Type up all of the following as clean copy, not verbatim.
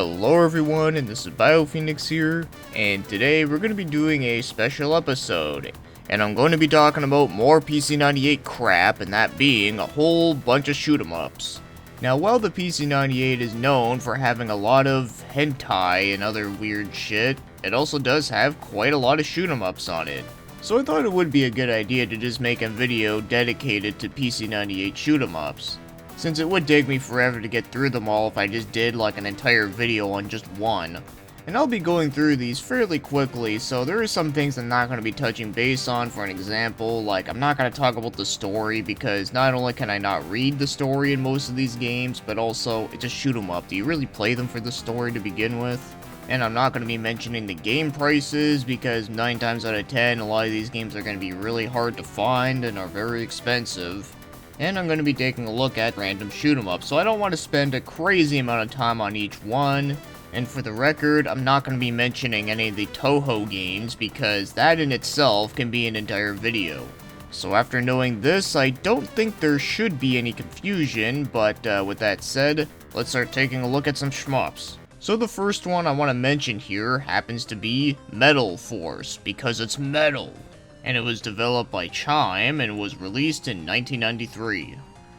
Hello everyone, and this is BioPhoenix here, and today we're going to be doing a special episode, and I'm going to be talking about more PC-98 crap, and that being a whole bunch of shoot 'em ups. Now, while the PC-98 is known for having a lot of hentai and other weird shit, it also does have quite a lot of shoot 'em ups on it. So I thought it would be a good idea to just make a video dedicated to PC-98 shoot 'em ups, since it would take me forever to get through them all if I just did like an entire video on just one. And I'll be going through these fairly quickly, so there are some things I'm not going to be touching base on. For an example, like I'm not going to talk about the story, because not only can I not read the story in most of these games, but also it's a shoot 'em up. Do you really play them for the story to begin with? And I'm not going to be mentioning the game prices, because 9 times out of 10 a lot of these games are going to be really hard to find and are very expensive. And I'm going to be taking a look at random shoot 'em ups, so I don't want to spend a crazy amount of time on each one. And for the record, I'm not going to be mentioning any of the Toho games, because that in itself can be an entire video. So after knowing this, I don't think there should be any confusion, but with that said, let's start taking a look at some shmups. So the first one I want to mention here happens to be Metal Force, because it's metal. And it was developed by Chime and was released in 1993.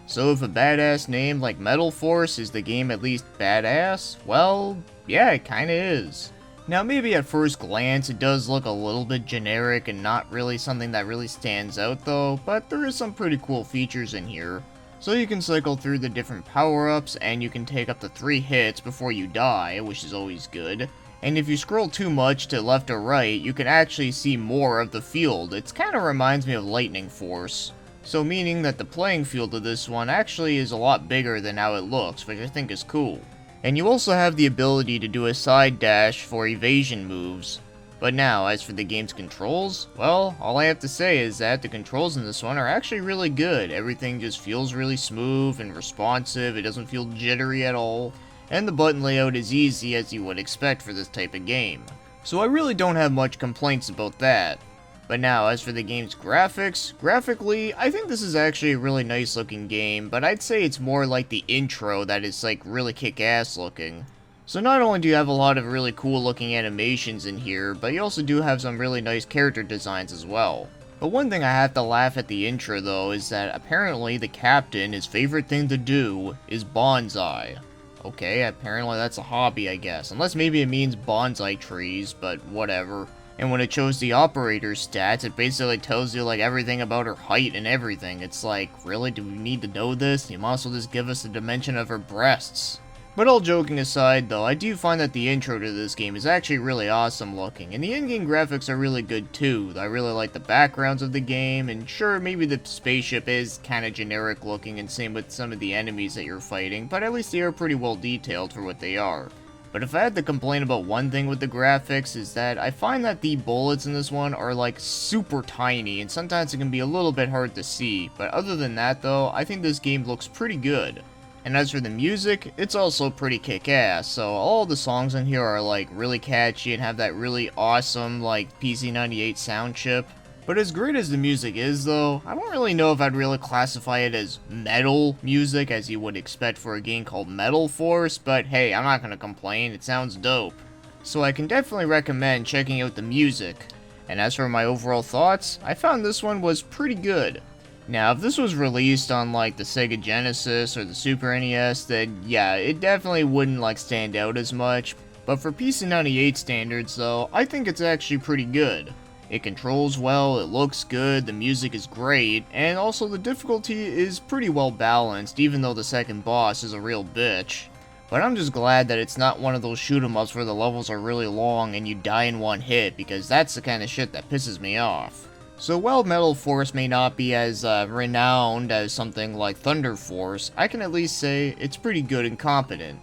So if a badass name like Metal Force is the game at least badass, well, yeah, it kinda is. Now maybe at first glance it does look a little bit generic and not really something that really stands out though, but there is some pretty cool features in here. So you can cycle through the different power-ups, and you can take up to 3 hits before you die, which is always good. And if you scroll too much to left or right, you can actually see more of the field. It kind of reminds me of Lightning Force. So meaning that the playing field of this one actually is a lot bigger than how it looks, which I think is cool. And you also have the ability to do a side dash for evasion moves. But now, as for the game's controls, well, all I have to say is that the controls in this one are actually really good. Everything just feels really smooth and responsive, it doesn't feel jittery at all. And the button layout is easy, as you would expect for this type of game. So I really don't have much complaints about that. But now, as for the game's graphics, graphically, I think this is actually a really nice looking game, but I'd say it's more like the intro that is like really kick-ass looking. So not only do you have a lot of really cool looking animations in here, but you also do have some really nice character designs as well. But one thing I have to laugh at the intro though is that apparently the captain, his favorite thing to do is bonsai. Okay, apparently that's a hobby, I guess. Unless maybe it means bonsai trees, but whatever. And when it shows the operator's stats, it basically tells you like everything about her height and everything. It's like, really, do we need to know this? You might as well just give us the dimension of her breasts. But all joking aside though, I do find that the intro to this game is actually really awesome looking, and the in-game graphics are really good too. I really like the backgrounds of the game, and sure, maybe the spaceship is kinda generic looking, and same with some of the enemies that you're fighting, but at least they are pretty well detailed for what they are. But if I had to complain about one thing with the graphics, is that I find that the bullets in this one are like super tiny, and sometimes it can be a little bit hard to see, but other than that though, I think this game looks pretty good. And as for the music, it's also pretty kick-ass, so all the songs in here are like really catchy and have that really awesome like PC-98 sound chip. But as great as the music is though, I don't really know if I'd really classify it as metal music as you would expect for a game called Metal Force, but hey, I'm not gonna complain, it sounds dope. So I can definitely recommend checking out the music. And as for my overall thoughts, I found this one was pretty good. Now, if this was released on like the Sega Genesis or the Super NES, then yeah, it definitely wouldn't like stand out as much. But for PC-98 standards though, I think it's actually pretty good. It controls well, it looks good, the music is great, and also the difficulty is pretty well balanced, even though the second boss is a real bitch. But I'm just glad that it's not one of those shoot 'em ups where the levels are really long and you die in one hit, because that's the kind of shit that pisses me off. So while Metal Force may not be as renowned as something like Thunder Force, I can at least say it's pretty good and competent.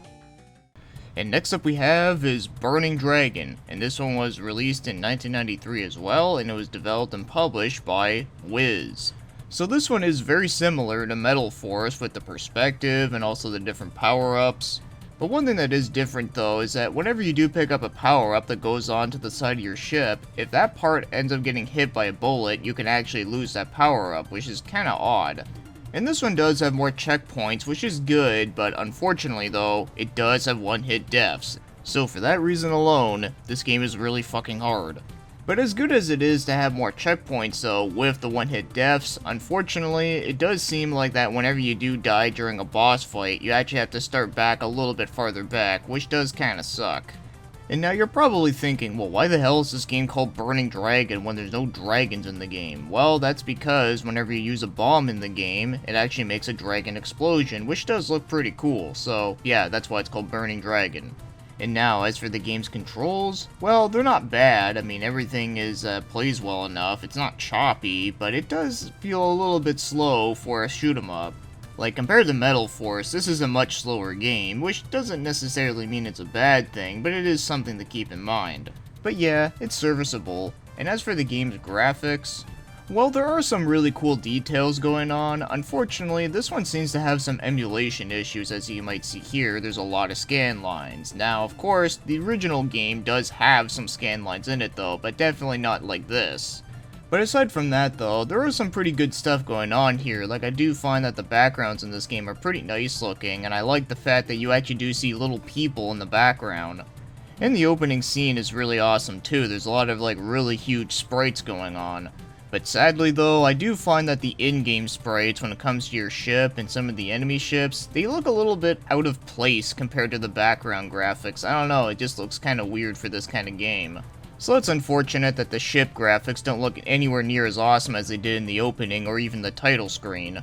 And next up we have is Burning Dragon, and this one was released in 1993 as well, and it was developed and published by Wiz. So this one is very similar to Metal Force with the perspective and also the different power-ups. But one thing that is different though is that whenever you do pick up a power-up that goes onto the side of your ship, if that part ends up getting hit by a bullet, you can actually lose that power-up, which is kinda odd. And this one does have more checkpoints, which is good, but unfortunately though, it does have one-hit deaths. So for that reason alone, this game is really fucking hard. But as good as it is to have more checkpoints though with the one-hit deaths, unfortunately, it does seem like that whenever you do die during a boss fight, you actually have to start back a little bit farther back, which does kinda suck. And now you're probably thinking, well, why the hell is this game called Burning Dragon when there's no dragons in the game? Well, that's because whenever you use a bomb in the game, it actually makes a dragon explosion, which does look pretty cool, so yeah, that's why it's called Burning Dragon. And now, as for the game's controls, well, they're not bad. I mean, everything plays well enough. It's not choppy, but it does feel a little bit slow for a shoot 'em up. Like, compared to Metal Force, this is a much slower game, which doesn't necessarily mean it's a bad thing, but it is something to keep in mind. But yeah, it's serviceable. And as for the game's graphics, well, there are some really cool details going on. Unfortunately, this one seems to have some emulation issues, as you might see here. There's a lot of scan lines. Now, of course, the original game does have some scan lines in it though, but definitely not like this. But aside from that though, there is some pretty good stuff going on here. Like, I do find that the backgrounds in this game are pretty nice looking, and I like the fact that you actually do see little people in the background. And the opening scene is really awesome too. There's a lot of like really huge sprites going on. But sadly though, I do find that the in-game sprites when it comes to your ship and some of the enemy ships, they look a little bit out of place compared to the background graphics. I don't know, it just looks kind of weird for this kind of game. So it's unfortunate that the ship graphics don't look anywhere near as awesome as they did in the opening or even the title screen.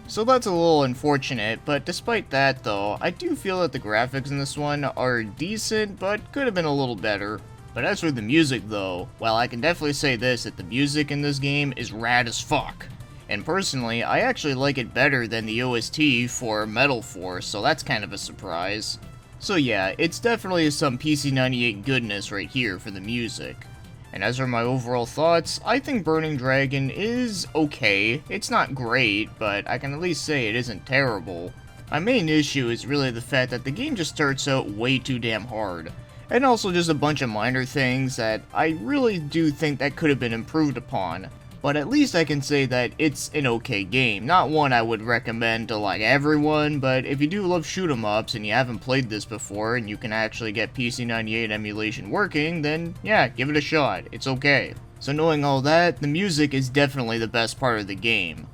So that's a little unfortunate, but despite that though, I do feel that the graphics in this one are decent, but could have been a little better. But as for the music though, well, I can definitely say this, that the music in this game is rad as fuck. And personally, I actually like it better than the OST for Metal Force, so that's kind of a surprise. So yeah, it's definitely some PC-98 goodness right here for the music. And as for my overall thoughts, I think Burning Dragon is okay. It's not great, but I can at least say it isn't terrible. My main issue is really the fact that the game just starts out way too damn hard. And also just a bunch of minor things that I really do think that could have been improved upon. But at least I can say that it's an okay game. Not one I would recommend to like everyone, but if you do love shoot 'em ups and you haven't played this before and you can actually get PC-98 emulation working, then yeah, give it a shot. It's okay. So knowing all that, the music is definitely the best part of the game.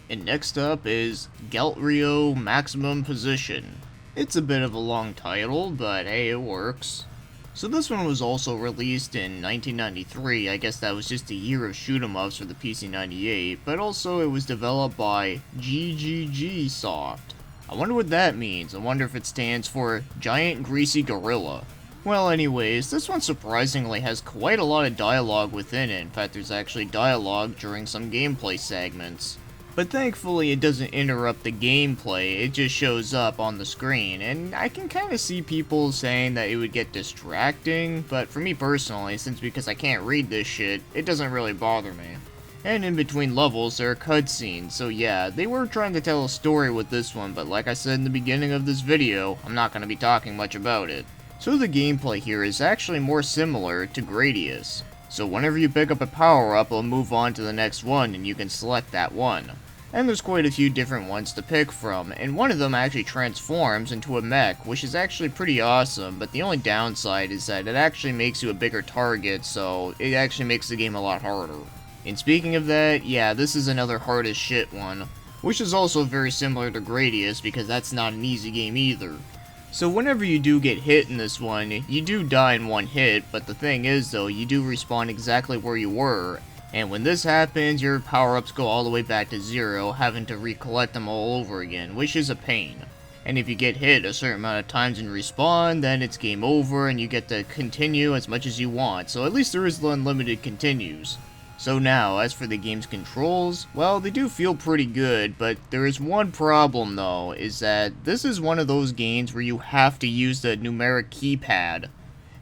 And next up is Galt-Rio Maximum Position. It's a bit of a long title, but hey, it works. So this one was also released in 1993, I guess that was just a year of shoot 'em ups for the PC-98, but also it was developed by GGG Soft. I wonder what that means. I wonder if it stands for Giant Greasy Gorilla. Well anyways, this one surprisingly has quite a lot of dialogue within it. In fact, there's actually dialogue during some gameplay segments. But thankfully it doesn't interrupt the gameplay, it just shows up on the screen, and I can kind of see people saying that it would get distracting, but for me personally, because I can't read this shit, it doesn't really bother me. And in between levels there are cutscenes, so yeah, they were trying to tell a story with this one, but like I said in the beginning of this video, I'm not going to be talking much about it. So the gameplay here is actually more similar to Gradius. So whenever you pick up a power-up, it'll move on to the next one, and you can select that one. And there's quite a few different ones to pick from, and one of them actually transforms into a mech, which is actually pretty awesome, but the only downside is that it actually makes you a bigger target, so it actually makes the game a lot harder. And speaking of that, yeah, this is another hard as shit one, which is also very similar to Gradius, because that's not an easy game either. So whenever you do get hit in this one, you do die in one hit, but the thing is though, you do respawn exactly where you were, and when this happens, your power-ups go all the way back to zero, having to recollect them all over again, which is a pain. And if you get hit a certain amount of times and respawn, then it's game over and you get to continue as much as you want, so at least there is the unlimited continues. So now, as for the game's controls, well, they do feel pretty good, but there is one problem though, is that this is one of those games where you have to use the numeric keypad.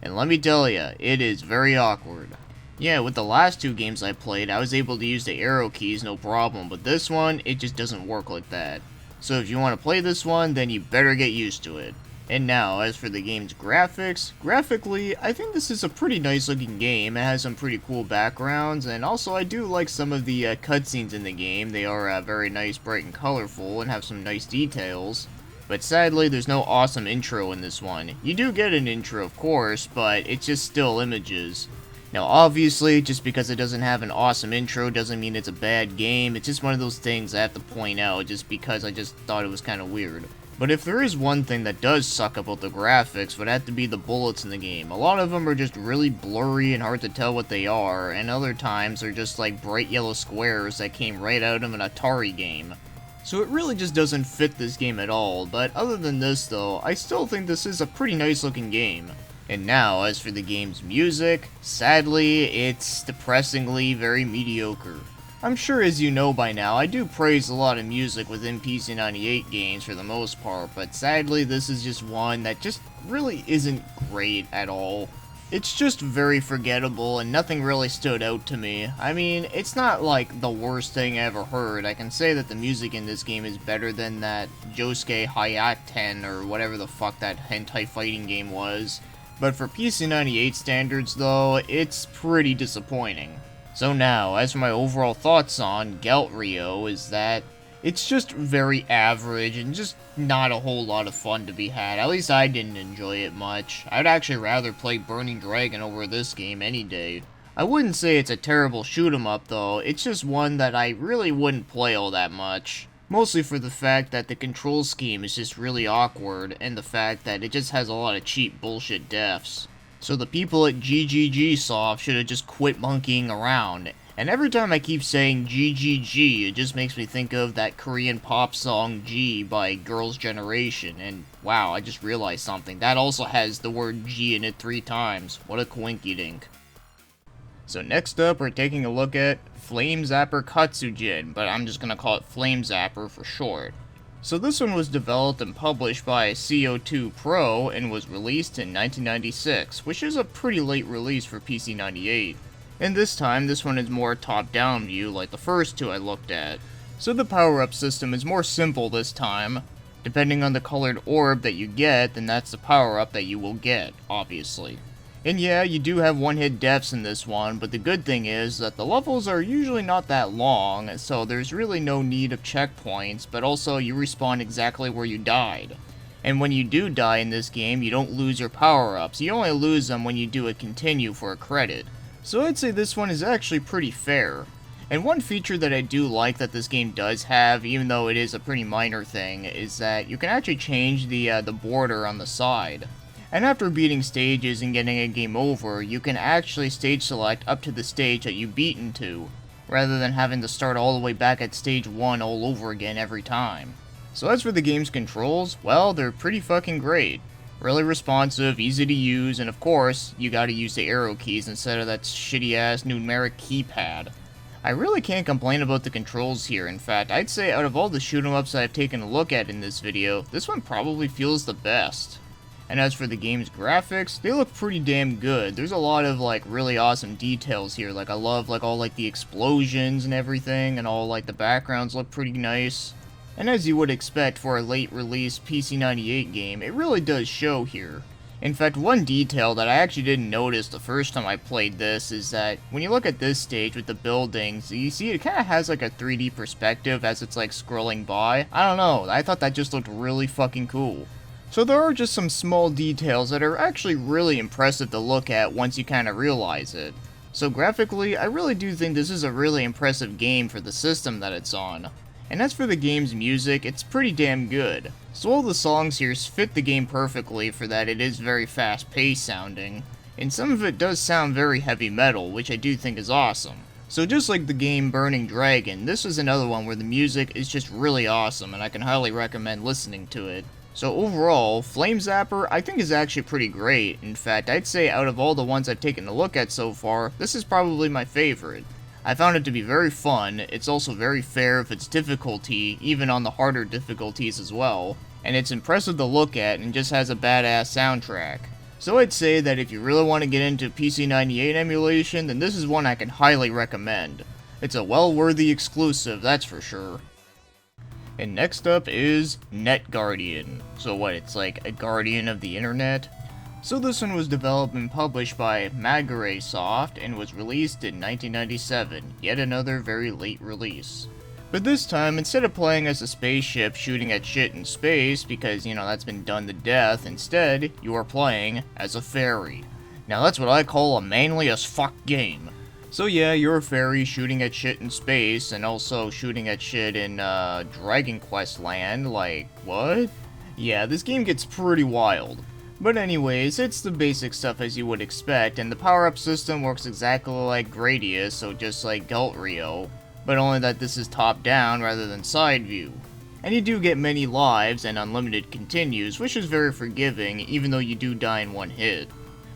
And let me tell ya, it is very awkward. Yeah, with the last two games I played, I was able to use the arrow keys no problem, but this one, it just doesn't work like that. So if you want to play this one, then you better get used to it. And now, as for the game's graphics, graphically, I think this is a pretty nice looking game. It has some pretty cool backgrounds, and also I do like some of the cutscenes in the game. They are very nice, bright, and colorful, and have some nice details. But sadly, there's no awesome intro in this one. You do get an intro, of course, but it's just still images. Now obviously, just because it doesn't have an awesome intro doesn't mean it's a bad game. It's just one of those things I have to point out just because I just thought it was kind of weird. But if there is one thing that does suck about the graphics, would have to be the bullets in the game. A lot of them are just really blurry and hard to tell what they are, and other times they're just like bright yellow squares that came right out of an Atari game. So it really just doesn't fit this game at all, but other than this though, I still think this is a pretty nice looking game. And now, as for the game's music, sadly, it's depressingly very mediocre. I'm sure as you know by now, I do praise a lot of music within PC-98 games for the most part, but sadly this is just one that just really isn't great at all. It's just very forgettable and nothing really stood out to me. I mean, it's not like the worst thing I ever heard. I can say that the music in this game is better than that Josuke Hayaten or whatever the fuck that hentai fighting game was. But for PC-98 standards though, it's pretty disappointing. So now, as for my overall thoughts on Galt-Rio, is that it's just very average and just not a whole lot of fun to be had. At least I didn't enjoy it much. I'd actually rather play Burning Dragon over this game any day. I wouldn't say it's a terrible shoot 'em up though, it's just one that I really wouldn't play all that much. Mostly for the fact that the control scheme is just really awkward, and the fact that it just has a lot of cheap bullshit deaths. So the people at GGG Soft should have just quit monkeying around. And every time I keep saying GGG, it just makes me think of that Korean pop song G by Girls' Generation, and wow, I just realized something. That also has the word G in it 3 times. What a coinkydink. So next up, we're taking a look at Flame Zapper Katsujin, but I'm just gonna call it Flame Zapper for short. So this one was developed and published by CO2 Pro and was released in 1996, which is a pretty late release for PC-98. And this time, this one is more top-down view like the first 2 I looked at. So the power-up system is more simple this time. Depending on the colored orb that you get, then that's the power-up that you will get, obviously. And yeah, you do have one-hit deaths in this one, but the good thing is that the levels are usually not that long, so there's really no need of checkpoints, but also you respawn exactly where you died. And when you do die in this game, you don't lose your power-ups, you only lose them when you do a continue for a credit. So I'd say this one is actually pretty fair. And one feature that I do like that this game does have, even though it is a pretty minor thing, is that you can actually change the border on the side. And after beating stages and getting a game over, you can actually stage select up to the stage that you beaten to, rather than having to start all the way back at stage 1 all over again every time. So as for the game's controls, well, they're pretty fucking great. Really responsive, easy to use, and of course, you gotta use the arrow keys instead of that shitty ass numeric keypad. I really can't complain about the controls here. In fact, I'd say out of all the shoot 'em ups I've taken a look at in this video, this one probably feels the best. And as for the game's graphics, they look pretty damn good. There's a lot of like really awesome details here. Like I love like all like the explosions and everything, and all like the backgrounds look pretty nice. And as you would expect for a late release PC-98 game, it really does show here. In fact, one detail that I actually didn't notice the first time I played this is that when you look at this stage with the buildings, you see it kind of has like a 3D perspective as it's like scrolling by. I don't know, I thought that just looked really fucking cool. So there are just some small details that are actually really impressive to look at once you kind of realize it. So graphically, I really do think this is a really impressive game for the system that it's on. And as for the game's music, it's pretty damn good. So all the songs here fit the game perfectly for that it is very fast-paced sounding, and some of it does sound very heavy metal, which I do think is awesome. So just like the game Burning Dragon, this is another one where the music is just really awesome, and I can highly recommend listening to it. So overall, Flame Zapper I think is actually pretty great. In fact, I'd say out of all the ones I've taken a look at so far, this is probably my favorite. I found it to be very fun, it's also very fair with its difficulty, even on the harder difficulties as well, and it's impressive to look at and just has a badass soundtrack. So I'd say that if you really want to get into PC-98 emulation, then this is one I can highly recommend. It's a well-worthy exclusive, that's for sure. And next up is Net Guardian. So what, it's like a guardian of the internet? So this one was developed and published by Magare Soft and was released in 1997, yet another very late release. But this time, instead of playing as a spaceship shooting at shit in space, because, that's been done to death, instead, you are playing as a fairy. Now that's what I call a manly as fuck game. So yeah, you're a fairy shooting at shit in space, and also shooting at shit in, Dragon Quest land, like, what? Yeah, this game gets pretty wild. But anyways, it's the basic stuff as you would expect, and the power-up system works exactly like Gradius, so just like Galt-Rio, but only that this is top-down rather than side view. And you do get many lives and unlimited continues, which is very forgiving, even though you do die in one hit.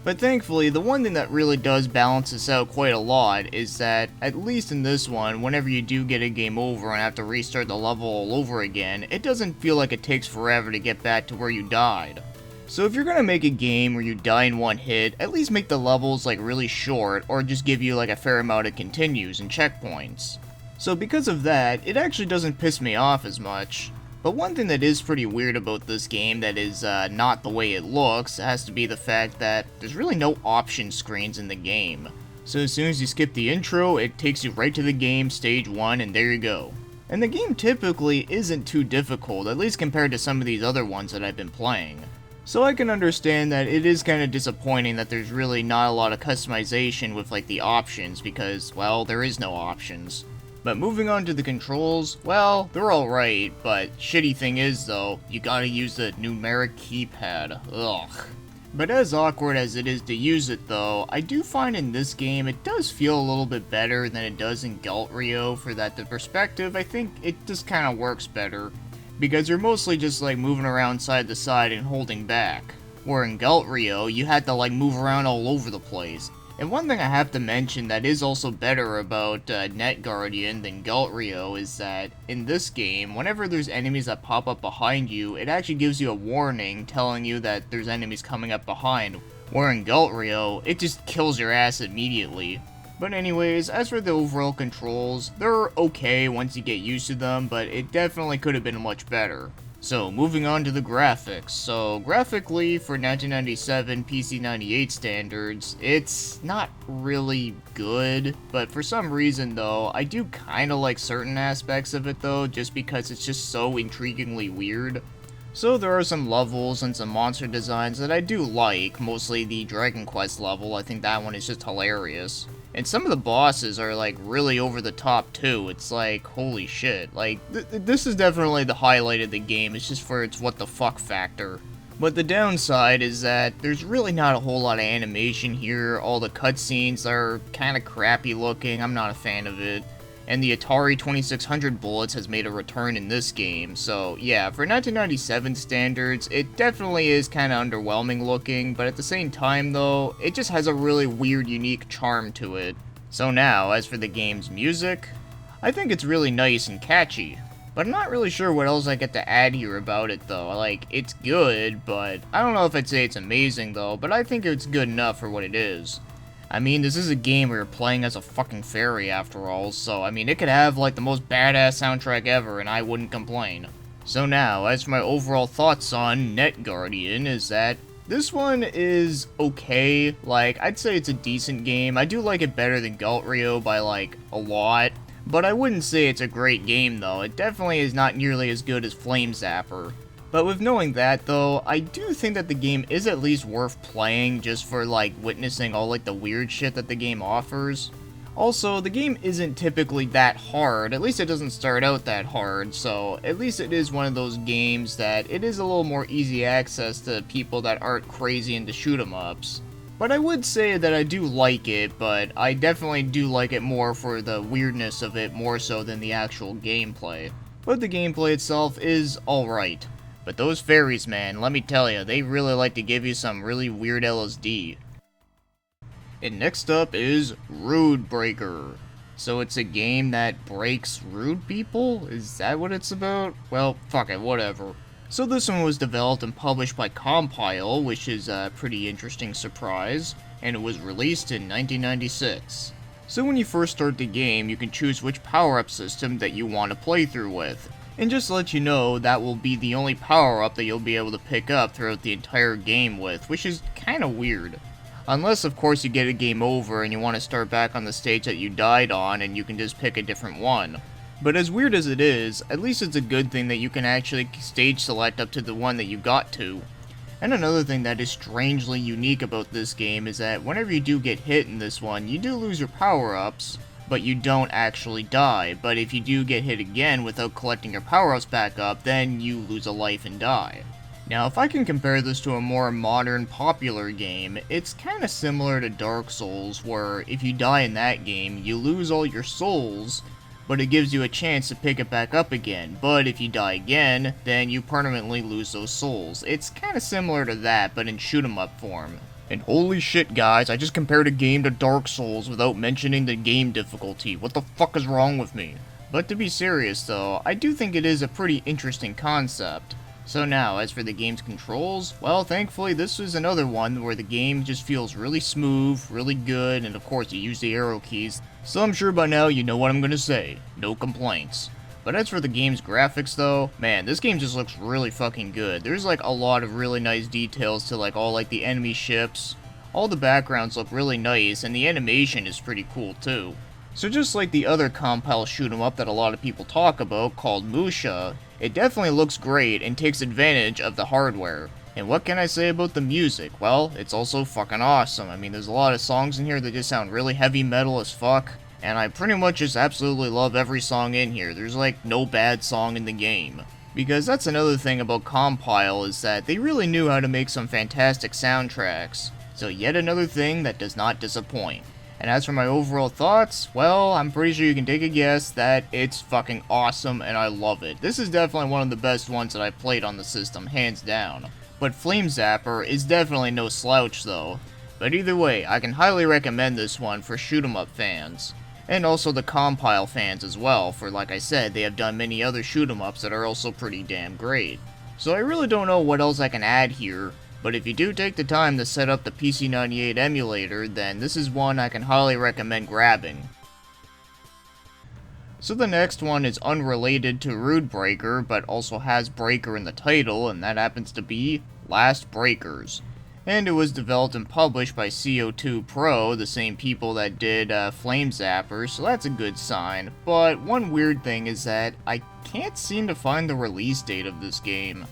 But thankfully, the one thing that really does balance this out quite a lot is that, at least in this one, whenever you do get a game over and have to restart the level all over again, it doesn't feel like it takes forever to get back to where you died. So if you're gonna make a game where you die in one hit, at least make the levels like really short, or just give you like a fair amount of continues and checkpoints. So because of that, it actually doesn't piss me off as much. But one thing that is pretty weird about this game that is not the way it looks has to be the fact that there's really no option screens in the game. So as soon as you skip the intro, it takes you right to the game, stage 1, and there you go. And the game typically isn't too difficult, at least compared to some of these other ones that I've been playing. So I can understand that it is kind of disappointing that there's really not a lot of customization with like the options because, well, there is no options. But moving on to the controls, well, they're alright, but shitty thing is though, you gotta use the numeric keypad, ugh. But as awkward as it is to use it though, I do find in this game it does feel a little bit better than it does in Galt-Rio for that the perspective, I think it just kinda works better. Because you're mostly just like moving around side to side and holding back. Where in Galt-Rio, you had to like move around all over the place. And one thing I have to mention that is also better about Net Guardian than Galt-Rio is that in this game, whenever there's enemies that pop up behind you, it actually gives you a warning telling you that there's enemies coming up behind. Where in Galt-Rio, it just kills your ass immediately. But anyways, as for the overall controls, they're okay once you get used to them, but it definitely could have been much better. So, moving on to the graphics. So, graphically, for 1997 PC-98 standards, it's not really good, but for some reason though, I do kinda like certain aspects of it though, just because it's just so intriguingly weird. So there are some levels and some monster designs that I do like, mostly the Dragon Quest level, I think that one is just hilarious. And some of the bosses are like really over the top too, it's like, holy shit, like, this is definitely the highlight of the game, it's just for its what the fuck factor. But the downside is that there's really not a whole lot of animation here, all the cutscenes are kinda crappy looking, I'm not a fan of it. And the Atari 2600 bullets has made a return in this game, so yeah, for 1997 standards, it definitely is kinda underwhelming looking, but at the same time though, it just has a really weird, unique charm to it. So now, as for the game's music, I think it's really nice and catchy, but I'm not really sure what else I get to add here about it though, like, it's good, but I don't know if I'd say it's amazing though, but I think it's good enough for what it is. I mean, this is a game where you're playing as a fucking fairy after all, so I mean, it could have like the most badass soundtrack ever and I wouldn't complain. So now, as for my overall thoughts on Net Guardian, is that this one is okay, like, I'd say it's a decent game. I do like it better than Galt-Rio by like a lot, but I wouldn't say it's a great game though. It definitely is not nearly as good as Flame Zapper. But with knowing that though, I do think that the game is at least worth playing just for like witnessing all like the weird shit that the game offers. Also, the game isn't typically that hard, at least it doesn't start out that hard, so at least it is one of those games that it is a little more easy access to people that aren't crazy into shoot 'em ups. But I would say that I do like it, but I definitely do like it more for the weirdness of it more so than the actual gameplay. But the gameplay itself is alright. But those fairies, man, let me tell you, they really like to give you some really weird LSD. And next up is Ruud Breaker. So it's a game that breaks rude people? Is that what it's about? Well, fuck it, whatever. So this one was developed and published by Compile, which is a pretty interesting surprise, and it was released in 1996. So when you first start the game, you can choose which power-up system that you want to play through with. And just to let you know, that will be the only power-up that you'll be able to pick up throughout the entire game with, which is kinda weird. Unless, of course, you get a game over and you want to start back on the stage that you died on and you can just pick a different one. But as weird as it is, at least it's a good thing that you can actually stage select up to the one that you got to. And another thing that is strangely unique about this game is that whenever you do get hit in this one, you do lose your power-ups, but you don't actually die. But if you do get hit again without collecting your power-ups back up, then you lose a life and die. Now, if I can compare this to a more modern, popular game, it's kinda similar to Dark Souls, where if you die in that game, you lose all your souls, but it gives you a chance to pick it back up again. But if you die again, then you permanently lose those souls. It's kinda similar to that, but in shoot 'em up form. And holy shit, guys, I just compared a game to Dark Souls without mentioning the game difficulty. What the fuck is wrong with me? But to be serious though, I do think it is a pretty interesting concept. So now, as for the game's controls, well, thankfully this is another one where the game just feels really smooth, really good, and of course you use the arrow keys, so I'm sure by now you know what I'm gonna say. No complaints. But as for the game's graphics though, man, this game just looks really fucking good. There's like a lot of really nice details to like all like the enemy ships. All the backgrounds look really nice, and the animation is pretty cool too. So just like the other compile shoot 'em up that a lot of people talk about, called Musha, it definitely looks great and takes advantage of the hardware. And what can I say about the music? Well, it's also fucking awesome. I mean, there's a lot of songs in here that just sound really heavy metal as fuck, and I pretty much just absolutely love every song in here. There's like no bad song in the game. Because that's another thing about Compile, is that they really knew how to make some fantastic soundtracks. So yet another thing that does not disappoint. And as for my overall thoughts, well, I'm pretty sure you can take a guess that it's fucking awesome and I love it. This is definitely one of the best ones that I've played on the system, hands down. But Flame Zapper is definitely no slouch though. But either way, I can highly recommend this one for shoot 'em up fans. And also the Compile fans as well, for like I said, they have done many other shoot 'em ups that are also pretty damn great. So I really don't know what else I can add here. But if you do take the time to set up the PC-98 emulator, then this is one I can highly recommend grabbing. So the next one is unrelated to Ruud Breaker, but also has Breaker in the title, and that happens to be Last Breakers. And it was developed and published by CO2 Pro, the same people that did Flame Zapper, so that's a good sign. But one weird thing is that I can't seem to find the release date of this game.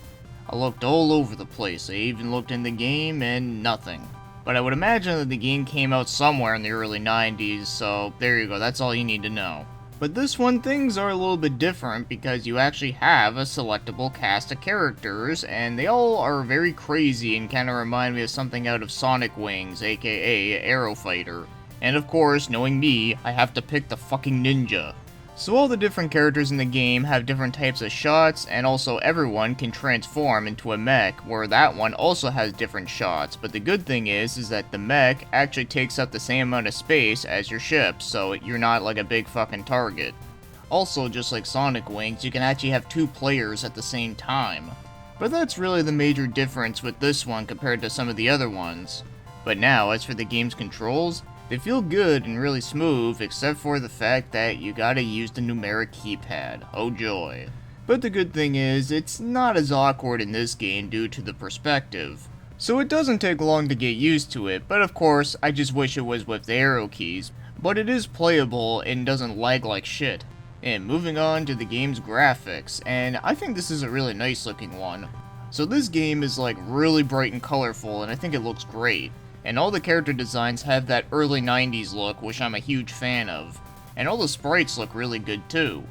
I looked all over the place. I even looked in the game and nothing. But I would imagine that the game came out somewhere in the early 90s, so there you go, that's all you need to know. But this one, things are a little bit different because you actually have a selectable cast of characters, and they all are very crazy and kind of remind me of something out of Sonic Wings, aka Arrow Fighter. And of course, knowing me, I have to pick the fucking ninja. So all the different characters in the game have different types of shots, and also everyone can transform into a mech, where that one also has different shots. But the good thing is that the mech actually takes up the same amount of space as your ship, so you're not like a big fucking target. Also, just like Sonic Wings, you can actually have two players at the same time. But that's really the major difference with this one compared to some of the other ones. But now, as for the game's controls, they feel good and really smooth, except for the fact that you gotta use the numeric keypad. Oh joy. But the good thing is, it's not as awkward in this game due to the perspective. So it doesn't take long to get used to it, but of course, I just wish it was with the arrow keys. But it is playable and doesn't lag like shit. And moving on to the game's graphics, and I think this is a really nice looking one. So this game is like really bright and colorful, and I think it looks great. And all the character designs have that early 90s look, which I'm a huge fan of. And all the sprites look really good too.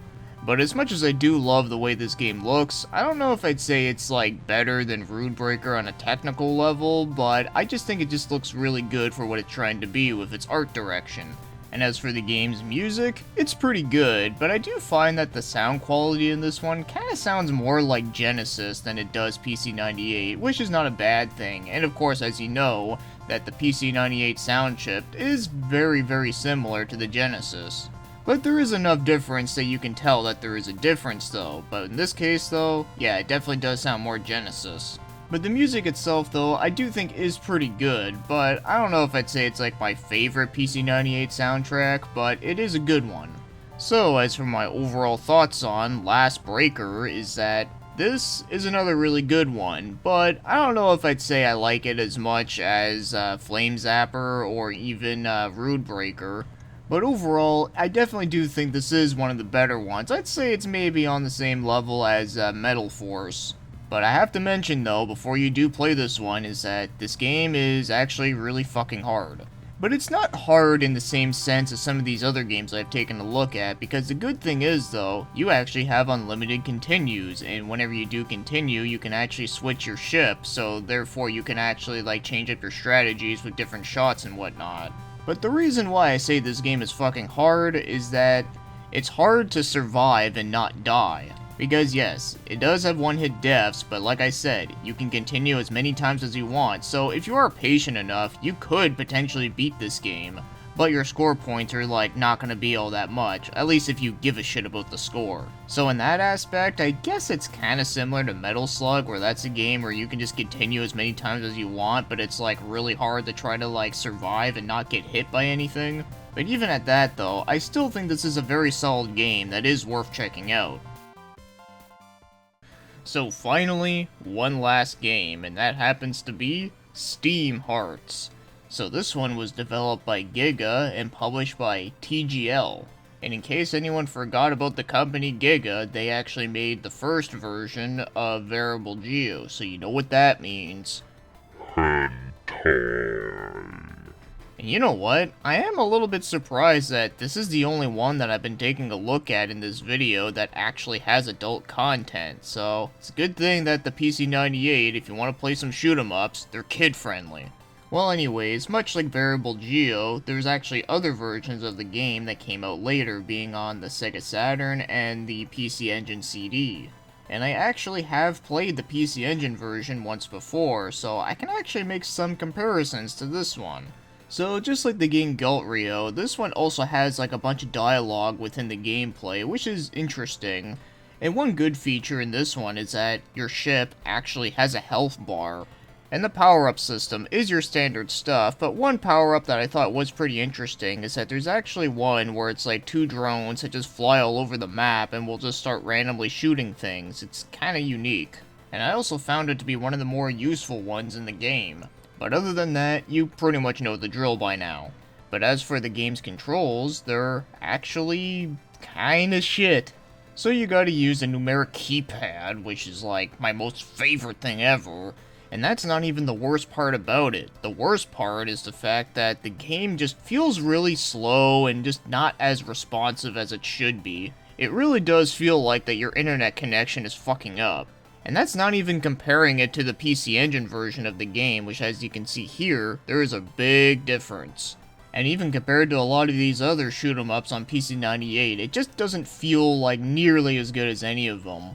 But as much as I do love the way this game looks, I don't know if I'd say it's like better than Ruud Breaker on a technical level, but I just think it just looks really good for what it's trying to be with its art direction. And as for the game's music, it's pretty good, but I do find that the sound quality in this one kinda sounds more like Genesis than it does PC-98, which is not a bad thing. And of course, as you know, that the PC-98 sound chip is very, very similar to the Genesis. But there is enough difference that you can tell that there is a difference though, but in this case though, yeah, it definitely does sound more Genesis. But the music itself though, I do think is pretty good, but I don't know if I'd say it's like my favorite PC-98 soundtrack, but it is a good one. So as for my overall thoughts on Last Breaker is that this is another really good one, but I don't know if I'd say I like it as much as Flame Zapper or even Ruud Breaker. But overall, I definitely do think this is one of the better ones. I'd say it's maybe on the same level as Metal Force. But I have to mention though, before you do play this one, is that this game is actually really fucking hard. But it's not hard in the same sense as some of these other games I've taken a look at, because the good thing is though, you actually have unlimited continues, and whenever you do continue, you can actually switch your ship, so therefore you can actually like change up your strategies with different shots and whatnot. But the reason why I say this game is fucking hard is that it's hard to survive and not die. Because yes, it does have one-hit deaths, but like I said, you can continue as many times as you want, so if you are patient enough, you could potentially beat this game. But your score points are like not gonna be all that much, at least if you give a shit about the score. So in that aspect, I guess it's kinda similar to Metal Slug, where that's a game where you can just continue as many times as you want, but it's like really hard to try to like survive and not get hit by anything. But even at that though, I still think this is a very solid game that is worth checking out. So finally, one last game, and that happens to be Steam Hearts. So this one was developed by Giga and published by TGL. And in case anyone forgot about the company Giga, they actually made the first version of Variable Geo, so you know what that means. And you know what? I am a little bit surprised that this is the only one that I've been taking a look at in this video that actually has adult content, so it's a good thing that the PC-98, if you want to play some shoot-em-ups, they're kid-friendly. Well anyways, much like Variable Geo, there's actually other versions of the game that came out later, being on the Sega Saturn and the PC Engine CD. And I actually have played the PC Engine version once before, so I can actually make some comparisons to this one. So just like the game Galt-Rio, this one also has like a bunch of dialogue within the gameplay, which is interesting. And one good feature in this one is that your ship actually has a health bar. And the power-up system is your standard stuff, but one power-up that I thought was pretty interesting is that there's actually one where it's like two drones that just fly all over the map and will just start randomly shooting things. It's kinda unique. And I also found it to be one of the more useful ones in the game. But other than that, you pretty much know the drill by now. But as for the game's controls, they're actually kinda shit. So you gotta use a numeric keypad, which is like my most favorite thing ever. And that's not even the worst part about it. The worst part is the fact that the game just feels really slow and just not as responsive as it should be. It really does feel like that your internet connection is fucking up. And that's not even comparing it to the PC Engine version of the game, which as you can see here, there is a big difference. And even compared to a lot of these other shoot-em-ups on PC-98, it just doesn't feel like nearly as good as any of them.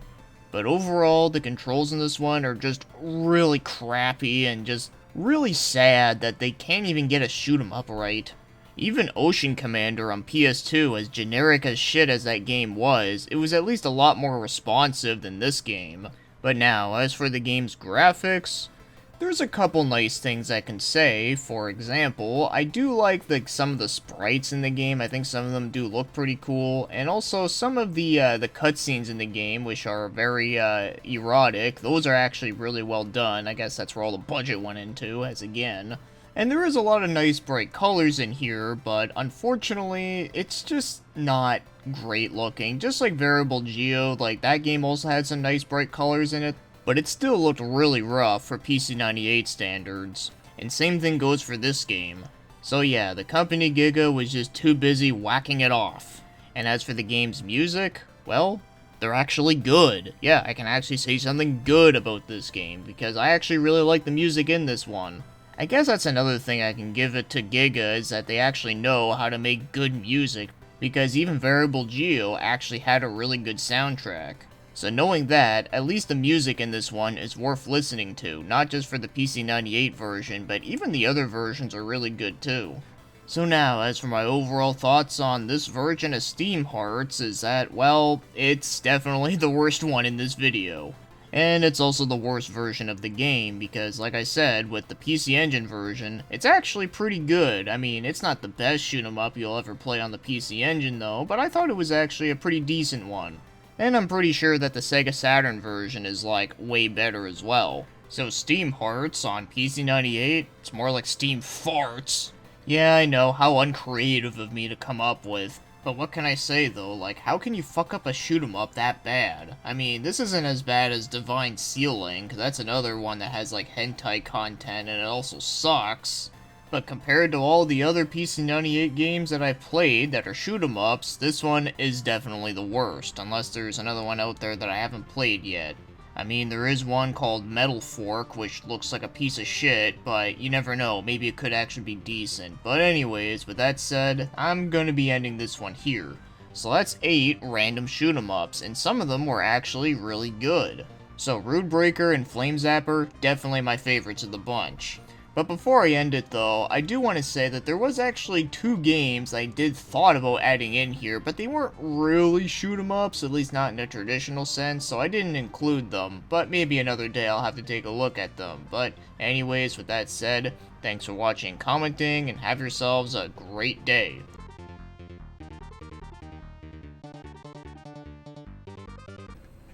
But overall, the controls in this one are just really crappy and just really sad that they can't even get a shoot-em-up right. Even Ocean Commander on PS2, as generic as shit as that game was, it was at least a lot more responsive than this game. But now, as for the game's graphics, there's a couple nice things I can say. For example, I do like some of the sprites in the game. I think some of them do look pretty cool, and also some of the cutscenes in the game, which are very erotic, those are actually really well done. I guess that's where all the budget went into, as again. And there is a lot of nice bright colors in here, but unfortunately, it's just not great looking. Just like Variable Geo, like that game also had some nice bright colors in it, but it still looked really rough for PC-98 standards. And same thing goes for this game. So yeah, the company Giga was just too busy whacking it off. And as for the game's music, well, they're actually good. Yeah, I can actually say something good about this game, because I actually really like the music in this one. I guess that's another thing I can give it to Giga, is that they actually know how to make good music, because even Variable Geo actually had a really good soundtrack. So knowing that, at least the music in this one is worth listening to, not just for the PC-98 version, but even the other versions are really good too. So now, as for my overall thoughts on this version of Steam Hearts, is that, well, it's definitely the worst one in this video. And it's also the worst version of the game, because like I said, with the PC Engine version, it's actually pretty good. I mean, it's not the best shoot-em-up you'll ever play on the PC Engine though, but I thought it was actually a pretty decent one. And I'm pretty sure that the Sega Saturn version is like way better as well. So Steam Hearts on PC-98, it's more like Steam Farts. Yeah, I know, how uncreative of me to come up with. But what can I say though, like, how can you fuck up a shoot 'em up that bad? I mean, this isn't as bad as Divine Ceiling, 'cause that's another one that has like hentai content and it also sucks. But compared to all the other PC-98 games that I've played that are shoot 'em ups, this one is definitely the worst, unless there's another one out there that I haven't played yet. I mean, there is one called Metal Fork, which looks like a piece of shit, but you never know, maybe it could actually be decent. But anyways, with that said, I'm gonna be ending this one here. So that's 8 random shoot 'em ups, and some of them were actually really good. So Ruud Breaker and Flame Zapper, definitely my favorites of the bunch. But before I end it though, I do want to say that there was actually 2 games I did thought about adding in here, but they weren't really shoot 'em ups, at least not in a traditional sense, so I didn't include them, but maybe another day I'll have to take a look at them. But anyways, with that said, thanks for watching and commenting, and have yourselves a great day.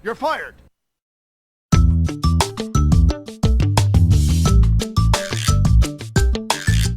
You're fired!